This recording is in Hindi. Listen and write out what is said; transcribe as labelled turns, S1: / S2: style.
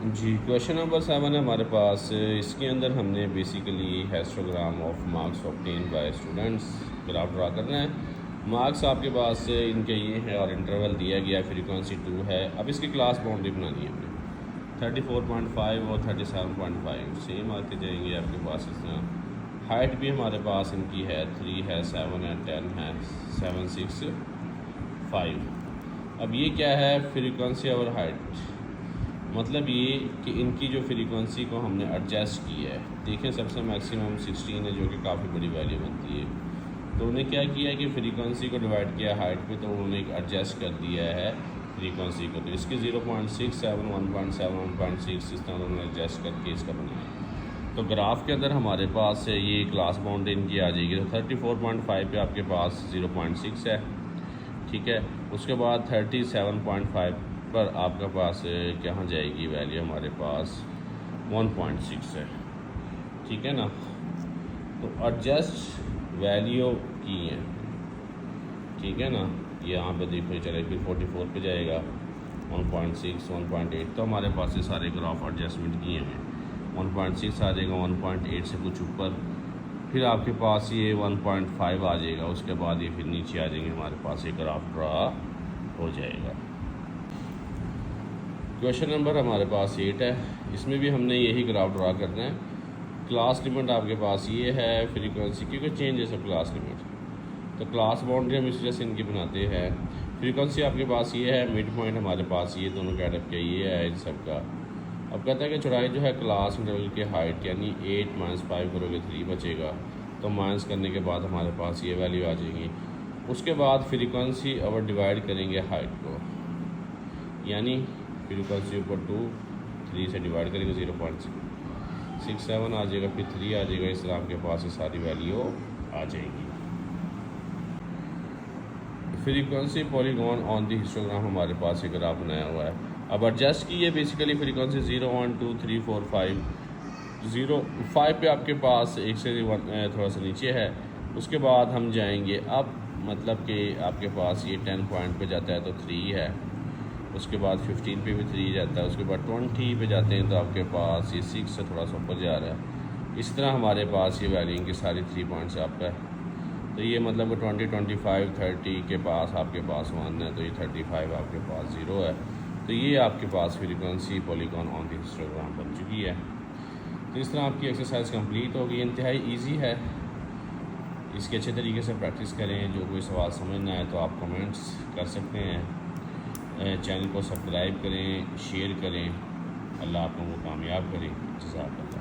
S1: जी, क्वेश्चन नंबर 7 है हमारे पास। इसके अंदर हमने basically histogram of marks obtain bye students graph draw करना है। मार्क्स आपके पास इनके ये है और इंटरवल दिया गया, फ्रीक्वेंसी 2 है। अब इसकी क्लास बाउंड्री बनानी है हमने 34.5 और 37.5 सेम आते जाएंगे आपके पास। इस तरह हाइट भी हमारे पास इनकी है 3 है, 7 है, 10 है, 7, 6, 5। अब ये क्या है, फ्रीक्वेंसी और हाइट, मतलब ये कि इनकी जो फ्रीक्वेंसी को हमने एडजस्ट किया है। देखें सबसे मैक्सिमम 16 है जो कि काफ़ी बड़ी वैल्यू बनती है। तो उन्होंने क्या किया है कि फ्रीक्वेंसी को डिवाइड किया हाइट पे, तो उन्होंने एक एडजस्ट कर दिया है फ्रीक्वेंसी को। तो इसके 0.67, 1.7, 1.6 इस तरह उन्होंने एडजस्ट करके इसका बनाया। तो ग्राफ के अंदर हमारे पास ये क्लास बाउंड इनकी आ जाएगी। तो 34.5 पे आपके पास 0.6 है, ठीक है। उसके बाद 37.5 पर आपके पास कहाँ जाएगी वैल्यू, हमारे पास 1.6 है, ठीक है ना। तो एडजस्ट वैल्यू की है, ठीक है ना। यहाँ पे देखो चले फिर 44 पे जाएगा, 1.6, 1.8। तो हमारे पास ये सारे ग्राफ एडजस्टमेंट किए हैं। 1.6 आ जाएगा, 1.8 से कुछ ऊपर, फिर आपके पास ये 1.5 आ जाएगा। उसके बाद ये फिर नीचे आ जाएंगे, हमारे पास ये ग्राफ ड्रा हो जाएगा। क्वेश्चन नंबर हमारे पास 8 है। इसमें भी हमने यही ग्राफ ड्रा करना है। क्लास लिमिट आपके पास ये है, फ्रीक्वेंसी क्योंकि चेंज है सब क्लास लिमिट, तो क्लास बाउंड्री हम इस वजह से इनकी बनाते हैं। फ्रीक्वेंसी आपके पास ये है, मिड पॉइंट हमारे पास ये दोनों का एडप के ये है इन सब का। अब कहता है कि चौड़ाई जो है क्लास इंटरवल के हाइट यानी 8 - 5 करोगे 3 बचेगा। तो माइनस करने के बाद हमारे पास ये वैल्यू आ जाएगी। उसके बाद फ्रीक्वेंसी और डिवाइड करेंगे हाइट को, यानी फ्रीक्वेंसी ऊपर 2, 3 से डिवाइड करेंगे 0.67 आ जाएगा, फिर 3 आ जाएगा। इस तरह आपके पास ये सारी वैल्यू आ जाएगी। Frequency polygon on the histogram हमारे पास एक ग्राफ बनाया हुआ है। अब एडजस्ट की है बेसिकली फ्रीक्वेंसी 0, 1, 2, 3, 4, 5। 0, 5 पे आपके पास एक से थोड़ा सा नीचे है। उसके बाद हम जाएंगे अब, मतलब कि आपके पास ये 10 पॉइंट पे जाता है तो 3 है। उसके बाद 15 पे भी 3 जाता है। उसके बाद 20 पे जाते हैं तो आपके पास ये 6 से थोड़ा सा ऊपर जा रहा है। इस तरह हमारे पास ये वैल्यू की सारी 3 पॉइंट्स आपका है। तो ये मतलब 20, 25, 30 के पास आपके पास 1 है, तो ये 35 आपके पास 0 है। तो ये आपके पास frequency polygon on the histogram बन चुकी है। तो इस तरह आपकी एक्सरसाइज कंप्लीट होगी। इंतहाई ईजी है, इसके अच्छे तरीके से प्रैक्टिस करें। जो कोई सवाल समझना है तो आप कमेंट्स कर सकते हैं। चैनल को सब्सक्राइब करें, शेयर करें। अल्लाह आप लोगों को कामयाब करें। जज़ाकल्लाह।